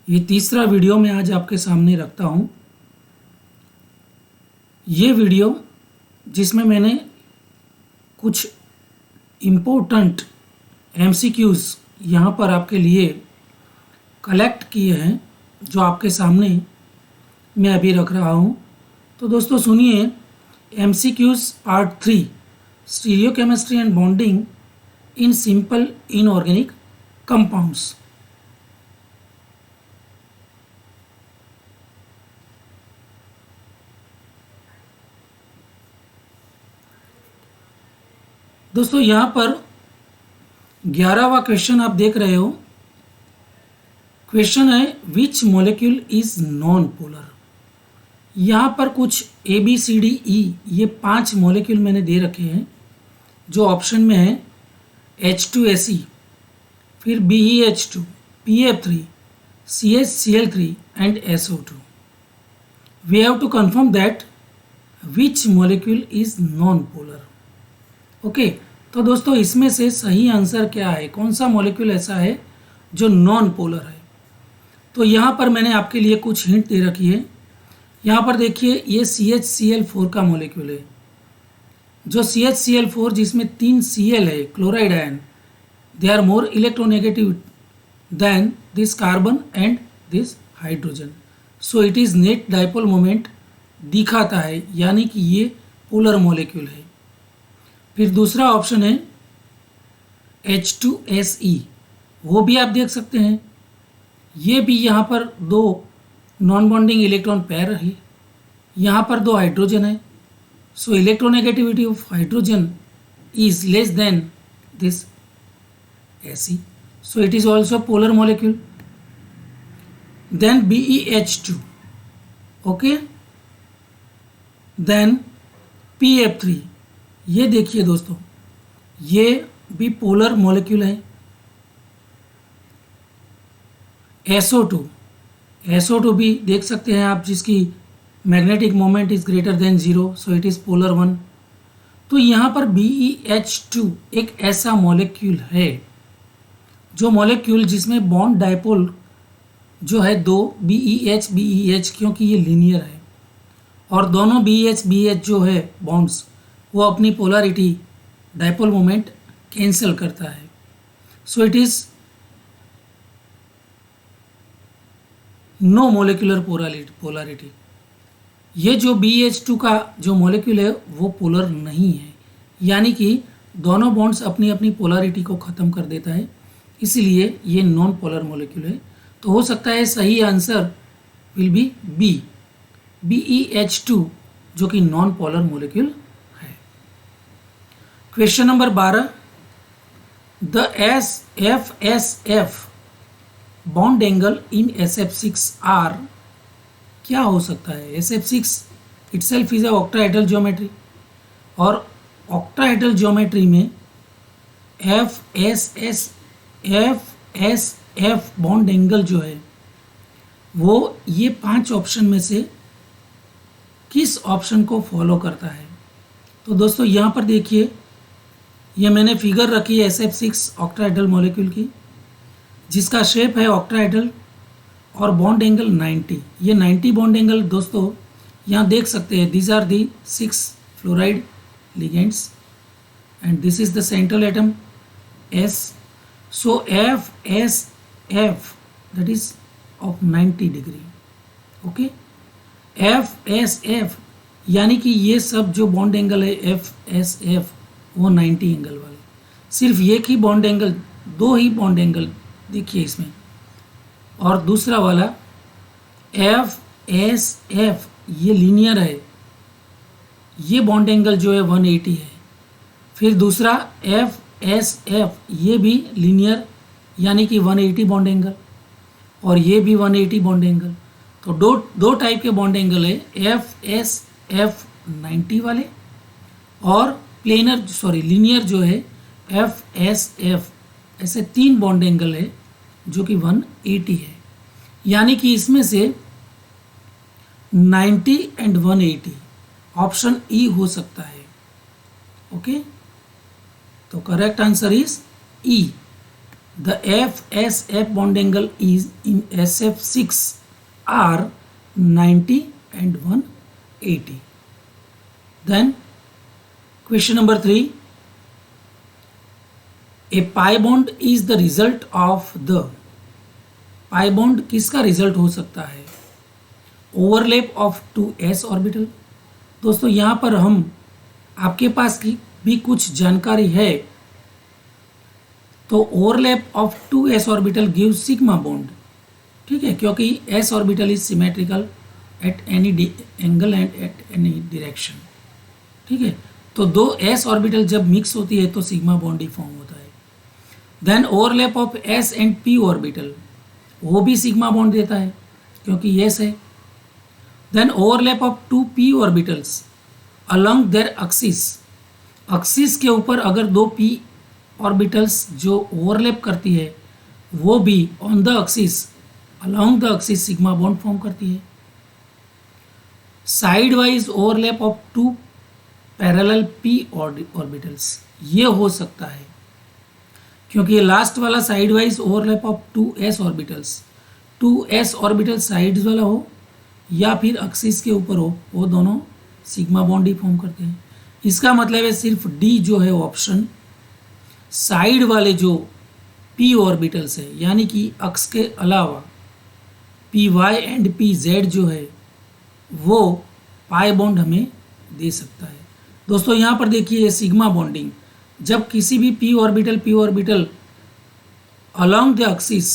ये तीसरा वीडियो मैं आज आपके सामने रखता हूँ। ये वीडियो जिसमें मैंने कुछ इम्पोर्टेंट MCQs यहाँ पर आपके लिए कलेक्ट किए हैं, जो आपके सामने मैं अभी रख रहा हूँ। तो दोस्तों सुनिए, MCQs part 3, stereochemistry and bonding in simple inorganic compounds. दोस्तों यहाँ पर 11वां क्वेश्चन आप देख रहे हो। क्वेश्चन है विच मॉलिक्यूल इज नॉन पोलर। यहाँ पर कुछ ABCDE ये 5 मॉलिक्यूल मैंने दे रखे हैं, जो ऑप्शन में है H2SE, फिर BeH2, PF3, CHCl3 and SO2। We have to confirm that which molecule is non polar. Okay, तो दोस्तों इसमें से सही आंसर क्या है, कौन सा मॉलिक्यूल ऐसा है जो नॉन पोलर है। तो यहाँ पर मैंने आपके लिए कुछ हिंट दे रखी है। यहाँ पर देखिए, ये CHCl4 का मॉलिक्यूल है। जो CHCl4 जिसमें 3 Cl है, chloride ion, they are more electronegative than this carbon and this hydrogen, so it is net dipole moment दिखाता है, यानी कि ये पोलर मॉलिक्यूल है। फिर दूसरा ऑप्शन है H2SE, वो भी आप देख सकते हैं। ये भी यहाँ पर 2 नॉन बॉन्डिंग इलेक्ट्रॉन पेयर है, यहाँ पर 2 हाइड्रोजन है, so electronegativity of hydrogen is less than this SE, so it is also polar molecule. Then BeH2, okay, then PF3, ये देखिए दोस्तों, ये भी पोलर मॉलिक्यूल है। SO2 भी देख सकते हैं आप, जिसकी magnetic moment is greater than 0, so it is polar 1। तो यहाँ पर BeH2 एक ऐसा मॉलिक्यूल है, जो मॉलिक्यूल जिसमें बॉन्ड डाइपोल जो है 2 BeH, क्योंकि ये लीनियर है, और दोनों BeH जो है बॉन्ड्स, वो अपनी पोलरिटी डाइपोल मोमेंट कैंसिल करता है, so it is no molecular polarity. ये जो BeH2 का जो मॉलिक्यूल है वो पोलर नहीं है, यानी कि दोनों बॉन्ड्स अपनी अपनी पोलरिटी को ख़त्म कर देता है, इसलिए ये नॉन पोलर मॉलिक्यूल है। तो हो सकता है सही आंसर विल बी BeH2, जो कि नॉन पोलर मॉलिक्यूल है। Question number 12, the FSF bond angle in SF6R क्या हो सकता है। SF6 itself is a octahedral geometry, और ऑक्टाहेड्रल ज्योमेट्री में FSF बॉन्ड एंगल जो है वो ये 5 ऑप्शन में से किस ऑप्शन को फॉलो करता है। तो दोस्तों यहाँ पर देखिए, ये मैंने फिगर रखी है SF6 ऑक्टाहेड्रल मॉलिक्यूल की, जिसका शेप है ऑक्टाहेड्रल, और बॉन्ड एंगल 90। ये 90 बॉन्ड एंगल दोस्तों यहाँ देख सकते हैं, these are the 6 fluoride ligands and this is the central atom S। So FSF that is of 90 degree. Okay, FSF यानी कि ये सब जो बॉन्ड एंगल है FSF वो 90 एंगल वाले। सिर्फ एक ही बॉन्ड एंगल, 2 ही बॉन्ड एंगल देखिए इसमें, और दूसरा वाला FSF ये लीनियर है, ये बॉन्ड एंगल जो है 180 है। फिर दूसरा FSF ये भी लीनियर, यानी कि 180 बॉन्ड एंगल, और ये भी 180 बॉन्ड एंगल। तो दो टाइप के बॉन्ड एंगल है, FSF 90 वाले, और लीनियर जो है FSF। ऐसे 3 बॉन्ड एंगल है जो कि 180 है, यानी कि इसमें से 90 एंड 180 ऑप्शन E हो सकता है। ओके, तो correct answer is E, the FSF bond angle is in SF6 are 90 and 180. Then question number 3, a pi bond is the result of the, pi bond किसका रिजल्ट हो सकता है? Overlap of 2s orbital. दोस्तों यहाँ पर हम आपके पास की भी कुछ जानकारी है, तो overlap of 2s orbital give sigma bond, ठीक है, क्योंकि s orbital is symmetrical at any angle and at any direction, ठीक है। तो दो s ऑर्बिटल जब मिक्स होती है तो सिग्मा बॉन्ड ही फॉर्म होता है। Then overlap of s and p orbital, वो भी सिग्मा बॉन्ड देता है क्योंकि यस है। Then overlap of 2p orbitals along their axis, axis के ऊपर अगर दो p ऑर्बिटल्स जो ओवरलैप करती है वो भी on the axis, along the axis sigma bond form करती है। Side wise overlap of 2 parallel p orbitals, ये हो सकता है क्योंकि ये लास्ट वाला side wise overlap of 2s orbitals, 2s orbital sides वाला हो या फिर एक्सिस के ऊपर हो, वो दोनों सिग्मा बॉन्ड ही फॉर्म करते हैं। इसका मतलब है सिर्फ डी जो है ऑप्शन, साइड वाले जो p ऑर्बिटल्स है यानी कि अक्स के अलावा py एंड pz जो है वो पाई बॉन्ड हमें दे सकता है। दोस्तों यहाँ पर देखिए सिग्मा बॉन्डिंग, जब किसी भी p orbital along the axis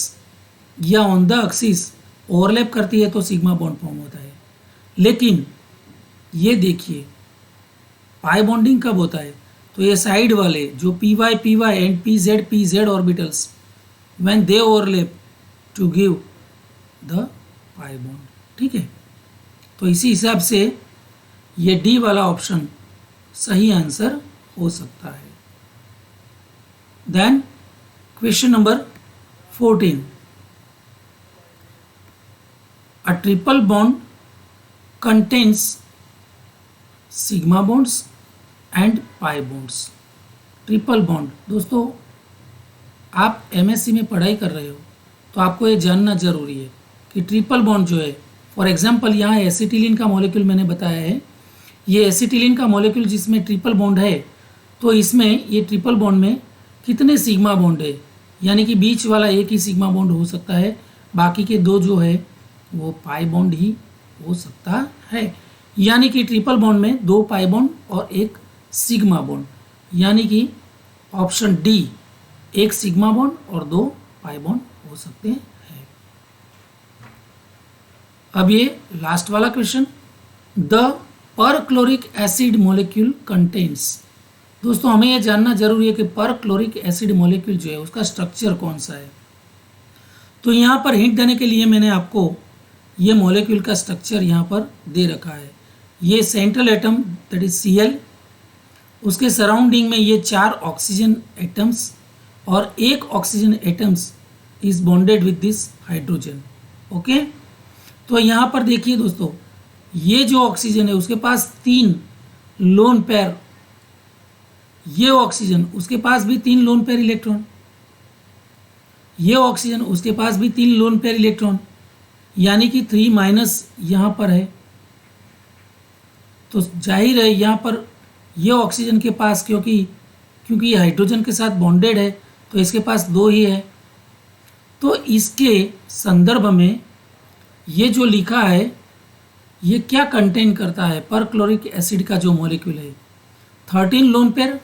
या ऑन द एक्सिस ओवरलैप करती है तो सिग्मा बॉन्ड फॉर्म होता है। लेकिन ये देखिए पाई बॉन्डिंग कब होता है, तो ये साइड वाले जो py and pz orbitals when they overlap to give the pi bond, ठीक है। तो इसी हिसाब से ये डी वाला ऑप्शन सही आंसर हो सकता है। Then question number 14, a triple bond contains sigma bonds and pi bonds। Triple bond, दोस्तों आप एमएससी में पढ़ाई कर रहे हो तो आपको ये जानना जरूरी है कि ट्रिपल बॉन्ड जो है, फॉर एग्जांपल यहाँ एसिटिलीन का मॉलिक्यूल मैंने बताया है, ये एसिटिलीन का मॉलिक्यूल जिसमें ट्रिपल बॉन्ड है, तो इसमें ये ट्रिपल बॉन्ड में कितने सिग्मा बॉन्ड है, यानी कि बीच वाला एक ही सिग्मा बॉन्ड हो सकता है, बाकी के दो जो है वो पाई बॉन्ड ही हो सकता है। यानी कि ट्रिपल बॉन्ड में दो पाई बॉन्ड और एक सिग्मा बॉन्ड, यानी कि ऑप्शन डी एक सिग्मा बॉन्ड और दो पाई बॉन्ड हो सकते हैं। अब ये लास्ट वाला question, the perchloric acid molecule contains. दोस्तों हमें यह जानना जरूरी है कि परक्लोरिक एसिड मॉलिक्यूल जो है उसका स्ट्रक्चर कौन सा है। तो यहाँ पर हिंट देने के लिए मैंने आपको ये मॉलिक्यूल का स्ट्रक्चर यहाँ पर दे रखा है। ये central atom that is Cl, उसके सराउंडिंग में ये 4 ऑक्सीजन एटम्स और एक oxygen atoms is bonded with this hydrogen, okay. तो यहाँ पर देखिए दोस्तों, ये जो ऑक्सीजन है उसके पास 3 लोन पेयर, ये ऑक्सीजन उसके पास भी 3 लोन पेयर इलेक्ट्रॉन, ये ऑक्सीजन उसके पास भी 3 लोन पेयर इलेक्ट्रॉन, यानी कि 3 माइनस यहाँ पर है। तो जाहिर है यहाँ पर ये ऑक्सीजन के पास क्योंकि ये हाइड्रोजन के साथ बॉन्डेड है तो इसके पास 2 ही है। तो इसके संदर्भ में ये जो लिखा है ये क्या कंटेन करता है, परक्लोरिक एसिड का जो मॉलिक्यूल है 13 लोन पेयर।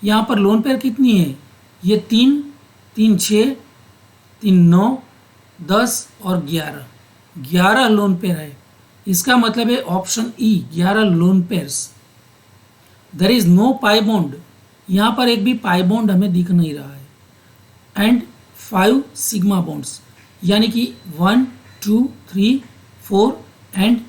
यहाँ पर लोन पेयर कितनी है, ये 3 3 6 3 9 10 और 11 लोन पेयर है। इसका मतलब है option E 11 lone pairs. There is no pi bond, यहाँ पर एक भी पाई बॉन्ड हमें दिख नहीं रहा है। एंड 5 सिग्मा बॉन्ड्स, यानी कि 1 2 3 4 एंड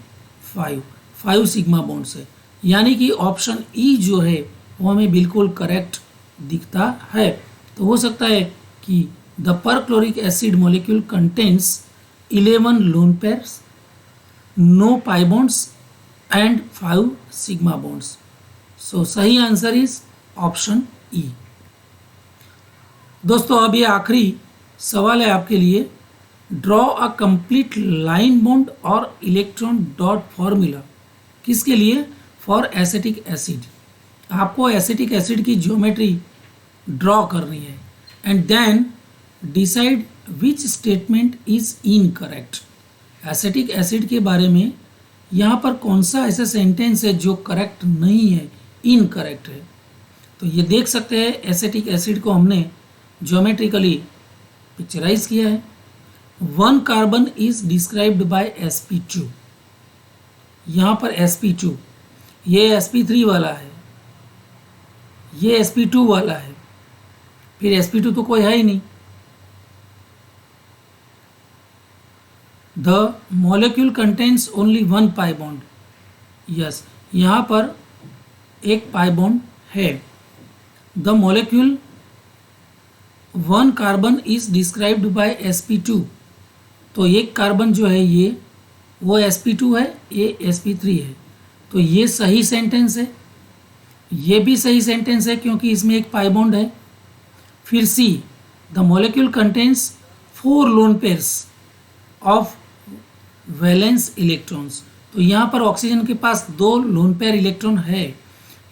5 सिग्मा बॉन्ड्स है, यानी कि ऑप्शन ई जो है वो हमें बिल्कुल करेक्ट दिखता है। तो हो सकता है कि the perchloric acid molecule contains 11 lone pairs, no pi bonds and 5 sigma bonds. So सही आंसर इज ऑप्शन ई। दोस्तों अब ये आखिरी सवाल है आपके लिए, draw a complete line bond और इलेक्ट्रॉन डॉट फॉर्मूला। किसके लिए? For acetic acid. आपको एसिटिक एसिड की ज्योमेट्री ड्रॉ करनी है and then decide which statement is incorrect. Acetic acid के बारे में यहाँ पर कौन सा ऐसा सेंटेंस है जो करेक्ट नहीं है, इनकरेक्ट है। तो ये देख सकते हैं एसिटिक एसिड को हमने ज्योमेट्रिकली पिक्चराइज किया है। 1 carbon is described bye sp2। यहाँ पर sp2, ये sp3 वाला है, ये sp2 वाला है, फिर sp2 तो कोई है ही नहीं। The molecule contains only 1 pi bond. Yes, यहाँ पर एक पाई बॉन्ड है। The molecule 1 carbon is described bye sp2। तो एक कार्बन जो है ये वो sp2 है, ये sp3 है। तो ये सही सेंटेंस है, ये भी सही सेंटेंस है क्योंकि इसमें एक पाई बॉन्ड है। फिर C, the molecule contains 4 lone pairs of valence electrons. तो यहाँ पर ऑक्सीजन के पास 2 लोन पेयर इलेक्ट्रॉन है,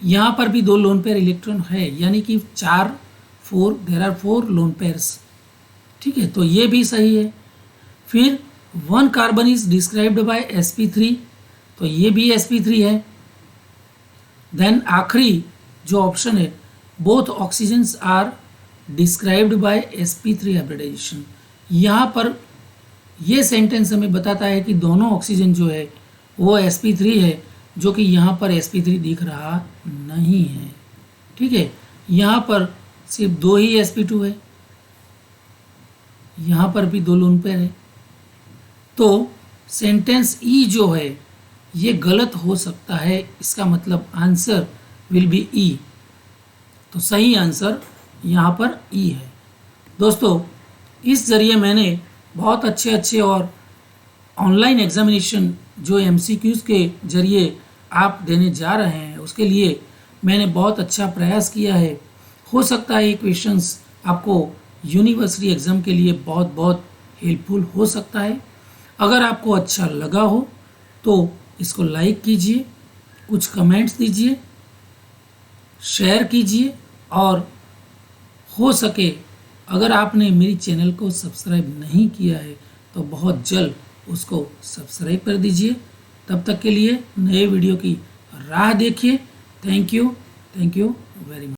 यहाँ पर भी 2 लोन पेयर इलेक्ट्रॉन है, यानी कि 4 देयर आर 4 लोन पेयर्स। ठीक है, तो ये भी सही है। फिर 1 carbon is described by sp3। तो ये भी sp3 है। देन आखिरी जो ऑप्शन है, both oxygens are described by sp3 hybridisation. यहाँ पर ये सेंटेंस हमें बताता है कि दोनों ऑक्सीजन जो है वो sp3 है, जो कि यहाँ पर sp3 दिख रहा नहीं है। ठीक है, यहाँ पर सिर्फ 2 ही sp2 है, यहाँ पर भी 2 लोन पेयर है। तो सेंटेंस ई जो है ये गलत हो सकता है, इसका मतलब आंसर विल बी ई। तो सही आंसर यहाँ पर ई है। दोस्तों, इस जरिए मैंने बहुत अच्छे और ऑनलाइन एग्जामिनेशन जो MCQs के जरिए आप देने जा रहे हैं उसके लिए मैंने बहुत अच्छा प्रयास किया है। हो सकता है ये क्वेश्चंस आपको यूनिवर्सिटी एग्ज़ाम के लिए बहुत हेल्पफुल हो सकता है। अगर आपको अच्छा लगा हो तो इसको लाइक कीजिए, कुछ कमेंट्स दीजिए, शेयर कीजिए और हो सके अगर आपने मेरी चैनल को सब्सक्राइब नहीं किया है तो बहुत जल्द उसको सब्सक्राइब कर दीजिए। तब तक के लिए नए वीडियो की राह देखिए। Thank you very much.